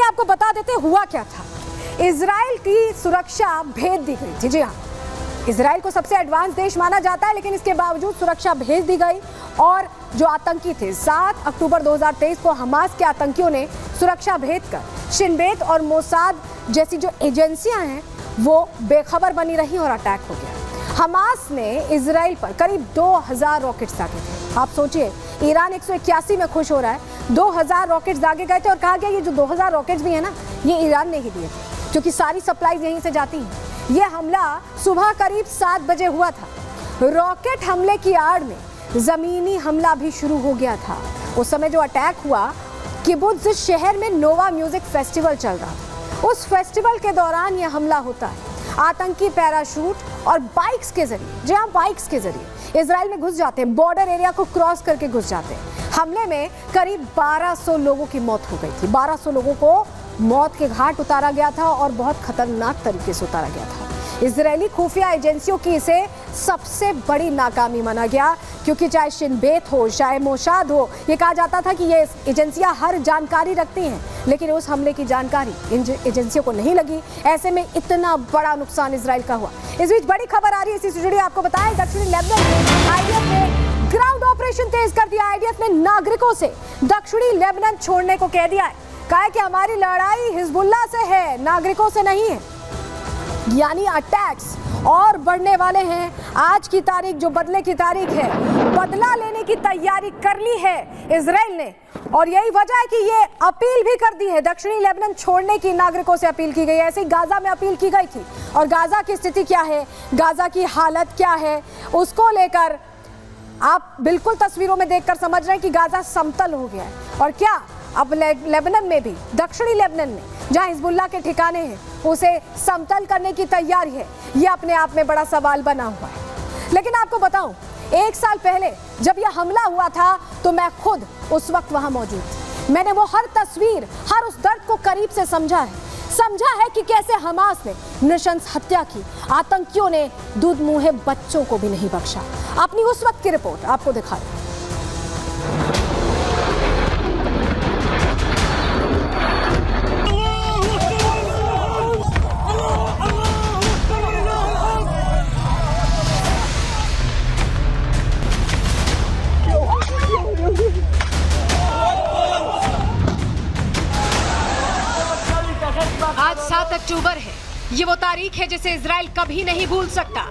आपको बता देते हुआ क्या था। इजराइल की सुरक्षा भेज दी गई थी। जी हाँ, इजराइल को सबसे एडवांस देश माना जाता है, लेकिन इसके बावजूद सुरक्षा भेज दी गई और जो आतंकी थे 7 अक्टूबर 2023 को हमास के आतंकियों ने सुरक्षा भेजकर शिन बेत और मोसाद जैसी जो एजेंसियां हैं वो बेखबर बनी रही और अटैक हो गया। हमास ने इजराइल पर करीब 2000 रॉकेट्स दागे थे। आप सोचिए, ईरान 181 में खुश हो रहा है, 2000 रॉकेट्स दागे गए थे और कहा गया ये जो 2000 रॉकेट्स भी है ना, ये ईरान ने ही दिए थे, क्योंकि सारी सप्लाईज यहीं से जाती हैं। ये हमला सुबह करीब 7 बजे हुआ था। रॉकेट हमले की आड़ में जमीनी हमला भी शुरू हो गया था। उस समय जो अटैक हुआ, किबुत्ज शहर में नोवा म्यूजिक फेस्टिवल चल रहा था। उस फेस्टिवल के दौरान यह हमला होता है। आतंकी पैराशूट और बाइक्स के जरिए, जी हाँ, बाइक्स के जरिए इजराइल में घुस जाते हैं, बॉर्डर एरिया को क्रॉस करके घुस जाते हैं। हमले में करीब 1200 लोगों की मौत हो गई थी। 1200 लोगों को मौत के घाट उतारा गया था और बहुत खतरनाक तरीके से उतारा गया था। इजरायली खुफिया एजेंसियों की इसे सबसे बड़ी नाकामी माना गया, क्योंकि चाहे शिन बेत हो, चाहे मोसाद हो, ये कहा जाता था कि ये एजेंसियां हर जानकारी रखती हैं, लेकिन उस हमले की जानकारी इन एजेंसियों को नहीं लगी। ऐसे में इतना बड़ा नुकसान इजराइल का हुआ। इस बीच बड़ी खबर आ रही है, इसी से जुड़ी आपको बताएं, दक्षिणी लेबनान में आईडीएफ ने ग्राउंड ऑपरेशन तेज कर दिया। आईडीएफ ने नागरिकों से दक्षिणी लेबनान छोड़ने को कह दिया है। कहा है कि हमारी लड़ाई हिजबुल्लाह से है, नागरिकों से नहीं है। यानी अटैक्स और बढ़ने वाले हैं। आज की तारीख जो बदले की तारीख है, बदला लेने की तैयारी कर ली है इजराइल ने, और यही वजह है कि ये अपील भी कर दी है, दक्षिणी लेबनान छोड़ने की नागरिकों से अपील की गई है। ऐसे ही गाजा में अपील की गई थी। और गाजा की स्थिति क्या है, गाजा की हालत क्या है, उसको लेकर आप बिल्कुल तस्वीरों में देखकर समझ रहे हैं कि गाजा समतल हो गया है। और क्या अब लेबनान में भी, दक्षिणी लेबनान में जहां हिजबुल्लाह के ठिकाने हैं, उसे समतल करने की तैयारी है। यह अपने आप में बड़ा सवाल बना हुआ है। लेकिन आपको बताऊं, 1 साल पहले जब यह हमला हुआ था तो मैं खुद उस वक्त वहां मौजूद थी। मैंने वो हर तस्वीर, हर उस दर्द को करीब से समझा है कि कैसे हमास ने नृशंस हत्या की। आतंकियों ने दूध मुंहे बच्चों को भी नहीं बख्शा। अपनी उस वक्त की रिपोर्ट आपको दिखा रहे हैं। आज 7 अक्टूबर है। ये वो तारीख है जिसे इजराइल कभी नहीं भूल सकता।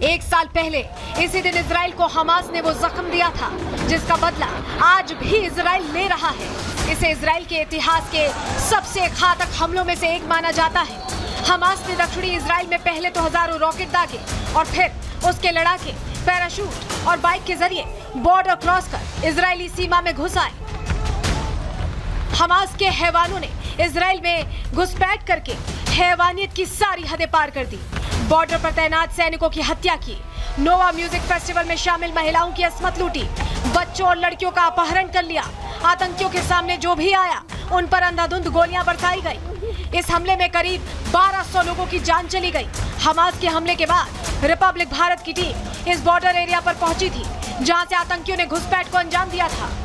1 साल पहले इसी दिन इजराइल को हमास ने वो जख्म दिया था, जिसका बदला आज भी इजराइल ले रहा है। इसे इजराइल के इतिहास के सबसे घातक हमलों में से एक माना जाता है। हमास ने दक्षिणी इजराइल में पहले तो हजारों रॉकेट दागे और फिर उसके लड़ाके पैराशूट और बाइक के जरिए बॉर्डर क्रॉस कर इजरायली सीमा में घुस आए। हमास के हैवानों ने इजराइल में घुसपैठ करके हैवानियत की सारी हदें पार कर दी। बॉर्डर पर तैनात सैनिकों की हत्या की, नोवा म्यूजिक फेस्टिवल में शामिल महिलाओं की अस्मत लूटी, बच्चों और लड़कियों का अपहरण कर लिया। आतंकियों के सामने जो भी आया उन पर अंधाधुंध गोलियां बरसाई गई। इस हमले में करीब 1200 लोगों की जान चली गई। हमास के हमले के बाद रिपब्लिक भारत की टीम इस बॉर्डर एरिया पर पहुंची थी, जहां से आतंकियों ने घुसपैठ को अंजाम दिया था।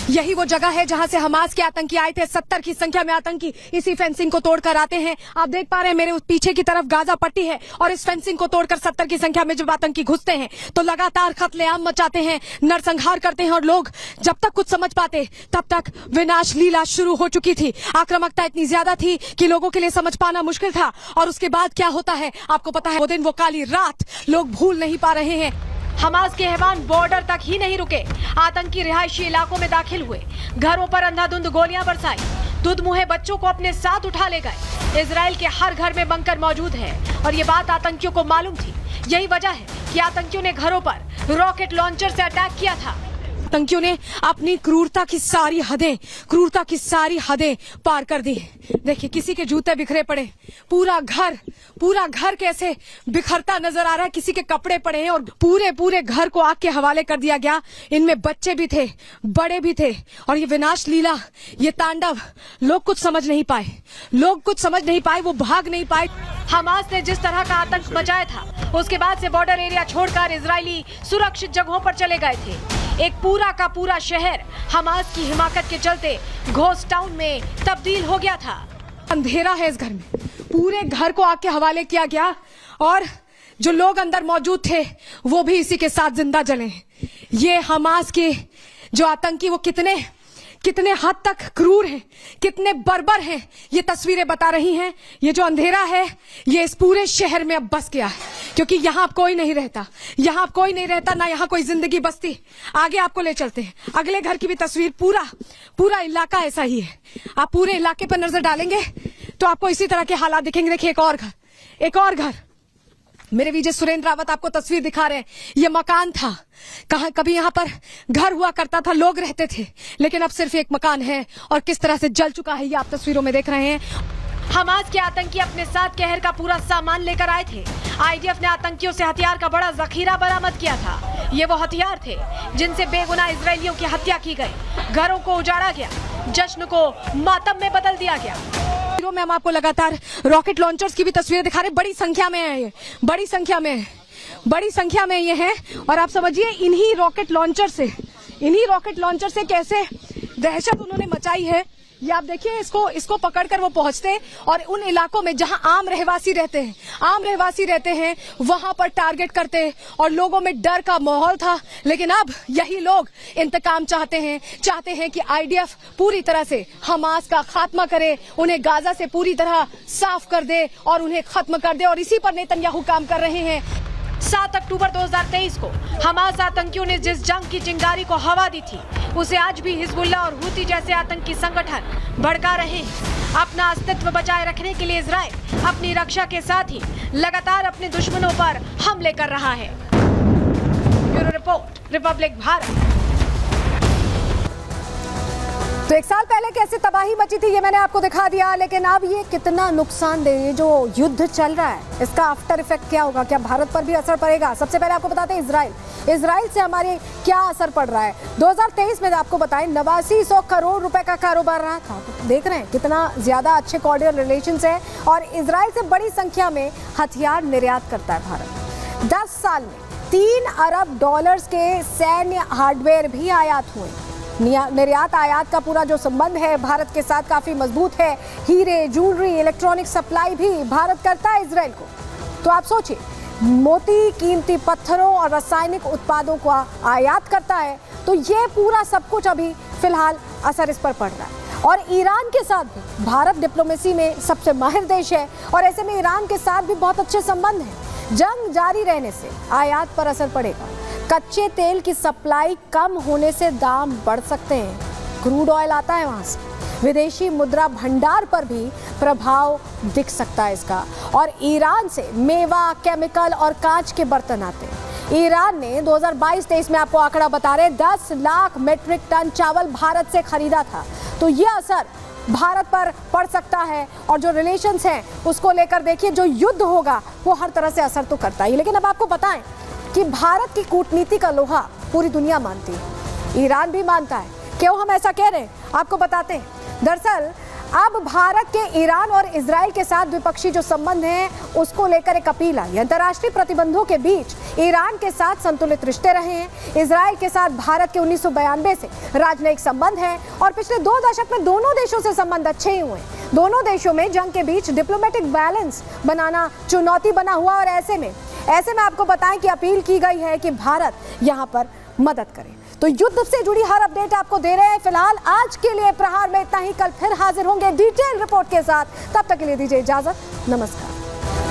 यही वो जगह है जहां से हमास के आतंकी आए थे। 70 की संख्या में आतंकी इसी फेंसिंग को तोड़कर आते हैं। आप देख पा रहे हैं मेरे पीछे की तरफ गाजा पट्टी है, और इस फेंसिंग को तोड़कर 70 की संख्या में जब आतंकी घुसते हैं तो लगातार कत्लेआम मचाते हैं, नरसंहार करते हैं, और लोग जब तक कुछ समझ पाते तब तक विनाश लीला शुरू हो चुकी थी। आक्रामकता इतनी ज्यादा थी कि लोगों के लिए समझ पाना मुश्किल था। और उसके बाद क्या होता है आपको पता है। वो दिन, वो काली रात लोग भूल नहीं पा रहे हैं। हमास के हैवान बॉर्डर तक ही नहीं रुके, आतंकी रिहायशी इलाकों में दाखिल हुए, घरों पर अंधाधुंध गोलियां बरसाई, दुधमुहे बच्चों को अपने साथ उठा ले गए। इजराइल के हर घर में बंकर मौजूद है, और ये बात आतंकियों को मालूम थी। यही वजह है कि आतंकियों ने घरों पर रॉकेट लॉन्चर से अटैक किया था। आतंकियों ने अपनी क्रूरता की सारी हदें पार कर दी। देखिए, किसी के जूते बिखरे पड़े, पूरा घर कैसे बिखरता नजर आ रहा है। किसी के कपड़े पड़े हैं और पूरे घर को आग के हवाले कर दिया गया। इनमें बच्चे भी थे, बड़े भी थे, और ये विनाश लीला, ये तांडव, लोग कुछ समझ नहीं पाए, वो भाग नहीं पाए। हमास ने जिस तरह का आतंक मचाया था, उसके बाद से बॉर्डर एरिया छोड़कर इजरायली सुरक्षित जगहों पर चले गए थे। एक पूरा का पूरा शहर हमास की हिमाकत के चलते घोस्ट टाउन में तब्दील हो गया था। अंधेरा है इस घर में, पूरे घर को आग के हवाले किया गया और जो लोग अंदर मौजूद थे वो भी इसी के साथ जिंदा जले हैं। ये हमास के जो आतंकी वो कितने हद तक क्रूर हैं, कितने बर्बर हैं, ये तस्वीरें बता रही हैं। ये जो अंधेरा है ये इस पूरे शहर में अब बस गया है, क्योंकि यहाँ अब कोई नहीं रहता, यहाँ अब कोई नहीं रहता, ना यहाँ कोई जिंदगी बसती। आगे आपको ले चलते हैं, अगले घर की भी तस्वीर। पूरा इलाका ऐसा ही है। आप पूरे इलाके पर नजर डालेंगे तो आपको इसी तरह के हालात दिखेंगे। देखिए एक और घर, मेरे विजय सुरेंद्र रावत आपको तस्वीर दिखा रहे हैं। ये मकान था, कभी यहाँ पर घर हुआ करता था, लोग रहते थे, लेकिन अब सिर्फ एक मकान है और किस तरह से जल चुका है ये आप तस्वीरों में देख रहे हैं। हमास के आतंकी अपने साथ कहर का पूरा सामान लेकर आए थे। आईडीएफ ने आतंकियों से हथियार का बड़ा जखीरा बरामद किया था। ये वो हथियार थे जिनसे बेगुनाह इजरायलियों की हत्या की गई, घरों को उजाड़ा गया, जश्न को मातम में बदल दिया गया। में हम आपको लगातार रॉकेट लॉन्चर्स की भी तस्वीरें दिखा रहे हैं। बड़ी संख्या में है ये, बड़ी संख्या में ये है। और आप समझिए इन्हीं रॉकेट लॉन्चर से कैसे दहशत उन्होंने मचाई है। ये आप देखिए, इसको पकड़कर वो पहुंचते और उन इलाकों में जहां आम रहवासी रहते हैं वहां पर टारगेट करते और लोगों में डर का माहौल था। लेकिन अब यही लोग इंतकाम चाहते हैं कि आईडीएफ पूरी तरह से हमास का खात्मा करे, उन्हें गाजा से पूरी तरह साफ कर दे और उन्हें खत्म कर दे। और इसी पर नेतन्याहू काम कर रहे हैं। 7 अक्टूबर 2023 को हमास आतंकियों ने जिस जंग की चिंगारी को हवा दी थी उसे आज भी हिजबुल्लाह और हूती जैसे आतंकी संगठन भड़का रहे हैं। अपना अस्तित्व बचाए रखने के लिए इजराइल अपनी रक्षा के साथ ही लगातार अपने दुश्मनों पर हमले कर रहा है। Bureau report, Republic Bharat. तो एक साल पहले कैसे तबाही मची थी ये मैंने आपको दिखा दिया, लेकिन अब ये कितना नुकसानदेह ये जो युद्ध चल रहा है इसका आफ्टर इफेक्ट क्या होगा, क्या भारत पर भी असर पड़ेगा? सबसे पहले आपको बताते हैं इजराइल से हमारे क्या असर पड़ रहा है। 2023 में आपको बताएं 8900 करोड़ रुपए का कारोबार रहा था। तो देख रहे हैं कितना ज्यादा अच्छे कॉर्डियल रिलेशंस है और इजराइल से बड़ी संख्या में हथियार निर्यात करता है भारत। 10 साल में $3 अरब के सैन्य हार्डवेयर भी आयात हुए। निर्यात आयात का पूरा जो संबंध है भारत के साथ काफी मजबूत है। हीरे, ज्वेलरी, इलेक्ट्रॉनिक सप्लाई भी भारत करता है इजराइल को। तो आप सोचिए, मोती, कीमती पत्थरों और रासायनिक उत्पादों को आयात करता है, तो ये पूरा सब कुछ अभी फिलहाल असर इस पर पड़ रहा है। और ईरान के साथ भी भारत डिप्लोमेसी में सबसे माहिर देश है और ऐसे में ईरान के साथ भी बहुत अच्छे संबंध हैं। जंग जारी रहने से आयात पर असर पड़ेगा। कच्चे तेल की सप्लाई कम होने से दाम बढ़ सकते हैं, क्रूड ऑयल आता है वहां से। विदेशी मुद्रा भंडार पर भी प्रभाव दिख सकता है इसका। और ईरान से मेवा, केमिकल और कांच के बर्तन आते हैं। ईरान ने 2022-23 में आपको आंकड़ा बता रहे 10 लाख मीट्रिक टन चावल भारत से खरीदा था। तो ये असर भारत पर पड़ सकता है। और जो रिलेशंस हैं उसको लेकर देखिए, जो युद्ध होगा वो हर तरह से असर तो करता ही। लेकिन अब आपको बताएं कि भारत की कूटनीति का लोहा पूरी दुनिया मानती है, ईरान भी मानता है। क्यों हम ऐसा कह रहे हैं आपको बताते हैं। दरअसल अब भारत के ईरान और इजराइल के साथ द्विपक्षीय जो संबंध हैं उसको लेकर एक अपील आई। अंतर्राष्ट्रीय प्रतिबंधों के बीच ईरान के साथ संतुलित रिश्ते रहे हैं। इजराइल के साथ भारत के 1992 से राजनयिक संबंध हैं और पिछले 2 दशक में दोनों देशों से संबंध अच्छे ही हुए। दोनों देशों में जंग के बीच डिप्लोमेटिक बैलेंस बनाना चुनौती बना हुआ और ऐसे में आपको बताएं कि अपील की गई है कि भारत यहां पर मदद करे। तो युद्ध से जुड़ी हर अपडेट आपको दे रहे हैं। फिलहाल आज के लिए प्रहार में इतना ही। कल फिर हाजिर होंगे डिटेल रिपोर्ट के साथ। तब तक के लिए दीजिए इजाजत। नमस्कार।